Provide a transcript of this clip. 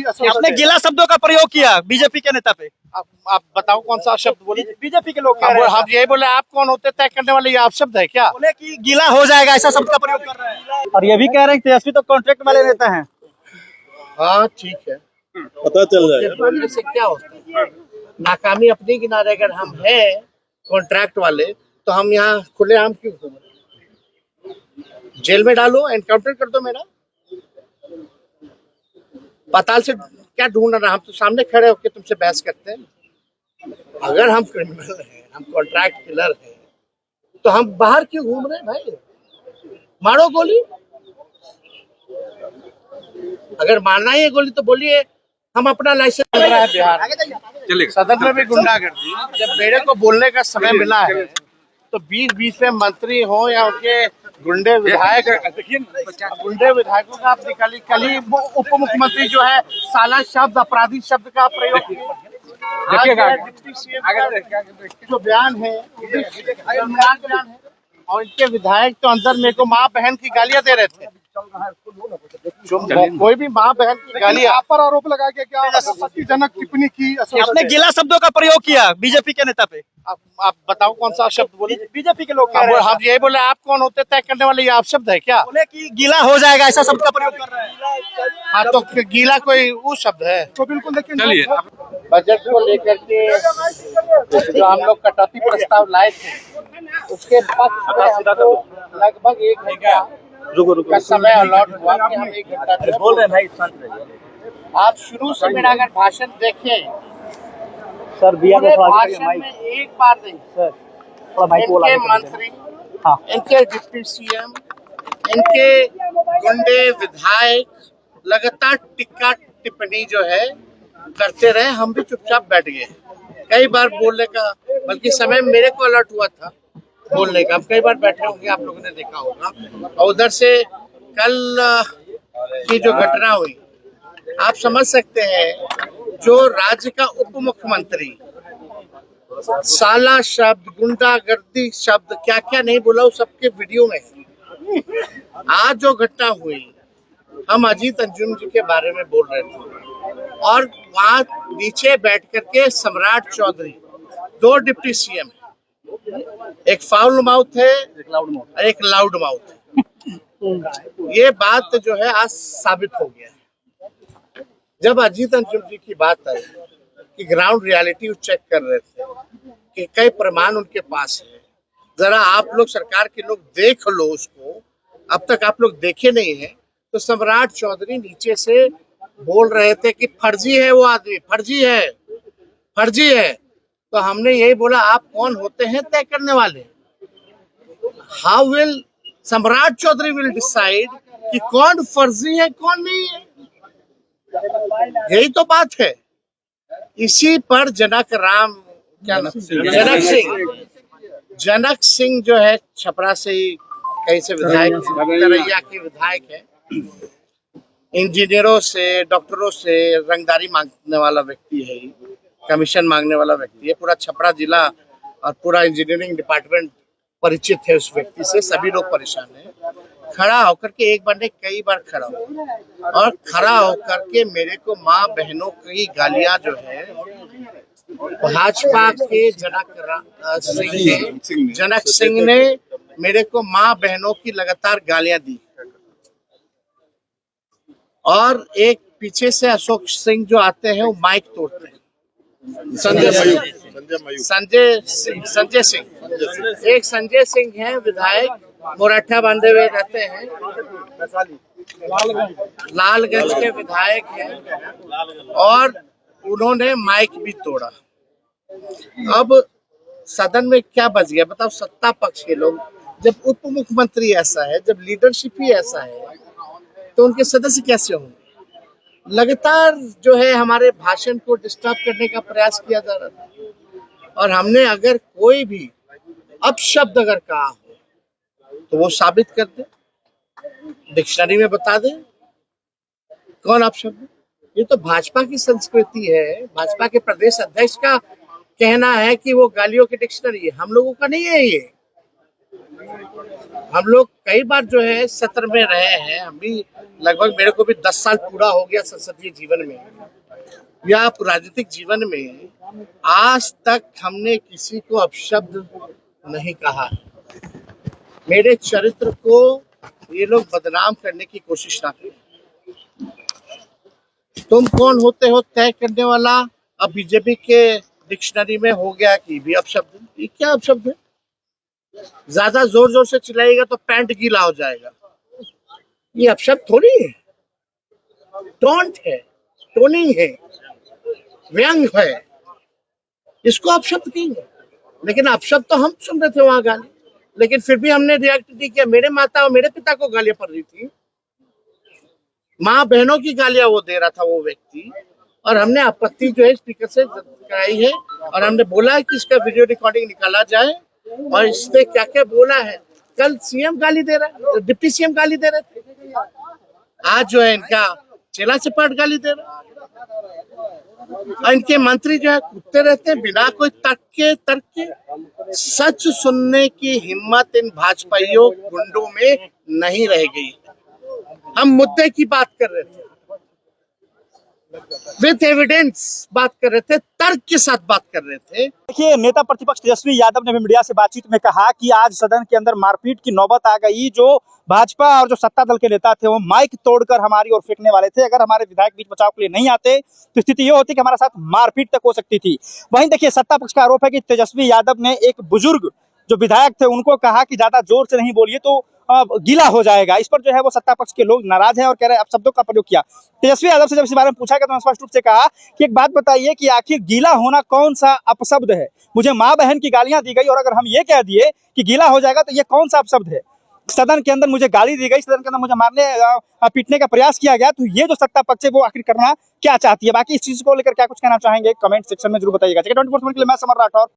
आपने गीला शब्दों का प्रयोग किया बीजेपी के नेता पे। आप बताओ कौन सा शब्द बोले। बीजेपी के लोग कह रहे हैं हम यही बोले, आप कौन होते तय करने वाले, ये आप शब्द है क्या? बोले कि गीला हो जाएगा ऐसा शब्द का प्रयोग कर रहे हैं और ये भी कह रहे हैं कि तेजस्वी तो कॉन्ट्रैक्ट वाले नेता हैं। हाँ ठीक है, पता चल जाएगा बोलने से क्या होता है। नाकामी अपने किनारे अगर हम है कॉन्ट्रैक्ट वाले, तो हम यहाँ खुलेआम क्यों घूम रहे? जेल में डालो, एनकाउंटर कर दो मेरा। पाताल से क्या ढूंढ रहा, हम तो सामने खड़े होकर तुमसे बहस करते हैं। अगर हम क्रिमिनल हैं, हम कॉन्ट्रैक्ट किलर हैं, तो हम बाहर क्यों घूम रहे हैं भाई? मारो गोली, अगर मारना ही है गोली तो बोलिए। हम अपना लाइसेंस चल रहा है बिहार सदन में भी गुंडागर्दी। जब मेरे को बोलने का समय मिला है तो 20-20 में मंत्री हो या उनके गुंडे विधायक, गुंडे विधायकों का आप निकालिए। कल ही उप मुख्यमंत्री जो है साला शब्द, अपराधी शब्द का प्रयोग किया। डिप्टी सीएम जो बयान है शर्मनाक बयान है, और इनके विधायक तो अंदर मेरे को माँ बहन की गालियां दे रहे थे। कोई भी माँ बहन की गालियां आप पर आरोप लगा के क्या आपत्तिजनक टिप्पणी की? आपने गीला शब्दों का प्रयोग किया बीजेपी के नेता पे। आप बताओ कौन सा शब्द बोले। बीजेपी के लोग कह रहे हैं हम यही बोले, आप कौन होते तय करने वाले, ये आप शब्द है क्या? बोले कि गीला हो जाएगा ऐसा शब्द का प्रयोग कर रहे हैं। हाँ तो गीला कोई वो शब्द है? तो बिल्कुल देखिए, बजट को लेकर के जो हम लोग कटौती प्रस्ताव लाए थे, उसके पक्ष में हमको लगभग 1 घंटा का समय अलॉट हुआ कि हम 1 घंटा बोल रहे हैं भाई। आप शुरू से मेरा अगर भाषण देखें, सर पूरे भाषण में एक बार नहीं, इनके मंत्री, इनके डिप्टी सीएम, इनके गुंडे विधायक लगातार टिक्का टिप्पणी जो है करते रहे। हम भी चुपचाप बैठ गए। कई बार बोलने का, बल्कि समय मेरे को अलर्ट हुआ था बोलने का। हम कई बार बैठे होंगे, आप लोगों ने देखा होगा। और उधर से कल की जो घटना हुई, आप समझ सकते हैं, जो राज्य का उप मुख्यमंत्री साला शब्द, गुंडागर्दी शब्द, क्या क्या नहीं बोला, उस सबके वीडियो में। आज जो घटना हुई, हम अजीत अंजुम जी के बारे में बोल रहे थे और वहां नीचे बैठ करके सम्राट चौधरी, 2 डिप्टी सीएम, एक फाउल माउथ है और एक लाउड माउथ है। ये बात जो है आज साबित हो गया है। जब अजीत अंजुम जी की बात आई कि ग्राउंड रियलिटी चेक कर रहे थे कि कई प्रमाण उनके पास है, जरा आप लोग सरकार के लोग देख लो उसको, अब तक आप लोग देखे नहीं है। तो सम्राट चौधरी नीचे से बोल रहे थे कि फर्जी है वो आदमी, फर्जी है, फर्जी है। तो हमने यही बोला, आप कौन होते हैं तय करने वाले? हाउ विल सम्राट चौधरी विल डिसाइड कि कौन फर्जी है कौन नहीं है? यही तो बात है। इसी पर जनक राम, क्या नाम, जनक सिंह जो है छपरा से ही कहीं से विधायक, तरैया के विधायक है। इंजीनियरों से, डॉक्टरों से रंगदारी मांगने वाला व्यक्ति है, कमीशन मांगने वाला व्यक्ति है। पूरा छपरा जिला और पूरा इंजीनियरिंग डिपार्टमेंट परिचित है उस व्यक्ति से। सभी लोग परेशान हैं। खड़ा होकर के, एक बार नहीं कई बार खड़ा हो, और खड़ा होकर के मेरे को माँ बहनों की गालियां जो है, भाजपा के जनक सिंह ने मेरे को माँ बहनों की लगातार गालियां दी। और एक पीछे से अशोक सिंह जो आते हैं, वो माइक तोड़ते हैं। संजय सिंह, एक संजय सिंह है विधायक, मोरठा बांधे हुए रहते हैं, लालगंज के विधायक हैं, और उन्होंने माइक भी तोड़ा। अब सदन में क्या बच गया बताओ? सत्ता पक्ष के लोग, जब उप मुख्यमंत्री ऐसा है, जब लीडरशिप ही ऐसा है, तो उनके सदस्य कैसे होंगे? लगातार जो है हमारे भाषण को डिस्टर्ब करने का प्रयास किया जा रहा था। और हमने अगर कोई भी अपशब्द अगर कहा हो तो वो साबित कर दे, डिक्शनरी में बता दे कौन अपशब्द। ये तो भाजपा की संस्कृति है। भाजपा के प्रदेश अध्यक्ष का कहना है कि वो गालियों की डिक्शनरी है, हम लोगों का नहीं है ये। हम लोग कई बार जो है सत्र में रहे हैं, हम भी लगभग, मेरे को भी 10 साल पूरा हो गया संसदीय जीवन में या राजनीतिक जीवन में। आज तक हमने किसी को अपशब्द नहीं कहा। मेरे चरित्र को ये लोग बदनाम करने की कोशिश ना करें। तुम कौन होते हो तय करने वाला? अब बीजेपी के डिक्शनरी में हो गया कि भी अपशब्द। ये क्या अपशब्द है? ज्यादा जोर जोर से चिल्लाएगा तो पैंट गीला हो जाएगा। ये अपशब्द थोड़ी है, टॉन्ट है, टोनिंग है, व्यंग है, इसको अपशब्द कहेंगे। लेकिन अपशब्द तो हम सुन रहे थे वहां गाली, लेकिन फिर भी हमने रिएक्ट नहीं किया। मेरे माता और मेरे पिता को गालियां पड़ रही थी, माँ बहनों की गालियां वो दे रहा था वो व्यक्ति, और हमने आपत्ति जो है स्पीकर से कराई है और हमने बोला है कि इसका वीडियो रिकॉर्डिंग निकाला जाए और इसने क्या क्या बोला है। कल सीएम गाली दे रहा है, डिप्टी सीएम गाली दे रहे थे, आज जो है इनका चेला चपाट गाली दे रहा है, और इनके मंत्री जो है कूदते रहते हैं बिना कोई तर्क के। सच सुनने की हिम्मत इन भाजपाइयों गुंडों में नहीं रह गई। हम मुद्दे की बात कर रहे थे, विथ एविडेंस बात कर रहे थे, तर्क के साथ बात कर रहे थे। देखिए, नेता प्रतिपक्ष तेजस्वी यादव ने भी मीडिया से बातचीत में कहा कि आज सदन के अंदर मारपीट की नौबत आ गई। जो भाजपा और जो सत्ता दल के नेता थे वो माइक तोड़कर हमारी ओर फेंकने वाले थे। अगर हमारे विधायक बीच बचाव के लिए नहीं आते तो स्थिति ये होती कि हमारे साथ मारपीट तक हो सकती थी। वहीं देखिए, सत्ता पक्ष का आरोप है कि तेजस्वी यादव ने एक बुजुर्ग जो विधायक थे उनको कहा कि ज्यादा जोर से नहीं बोलिए तो गीला हो जाएगा। इस पर जो है वो सत्ता पक्ष के लोग नाराज हैं और कह रहे हैं अपशब्दों का प्रयोग किया। तेजस्वी यादव से जब इस बारे में पूछा गया तो स्पष्ट रूप से कहा कि एक बात बताइए कि आखिर गीला होना कौन सा अपशब्द है? मुझे माँ बहन की गालियां दी गई और अगर हम ये कह दिए कि गीला हो जाएगा तो ये कौन सा अपशब्द है? सदन के अंदर मुझे गाली दी गई, सदन के अंदर मुझे मारने पीटने का प्रयास किया गया, तो ये जो सत्ता पक्ष है वो आखिर करना क्या चाहती है? बाकी इस चीज को लेकर क्या कुछ कहना चाहेंगे कमेंट सेक्शन में जरूर बताइएगा। 24 के लिए मैं समर राठौर।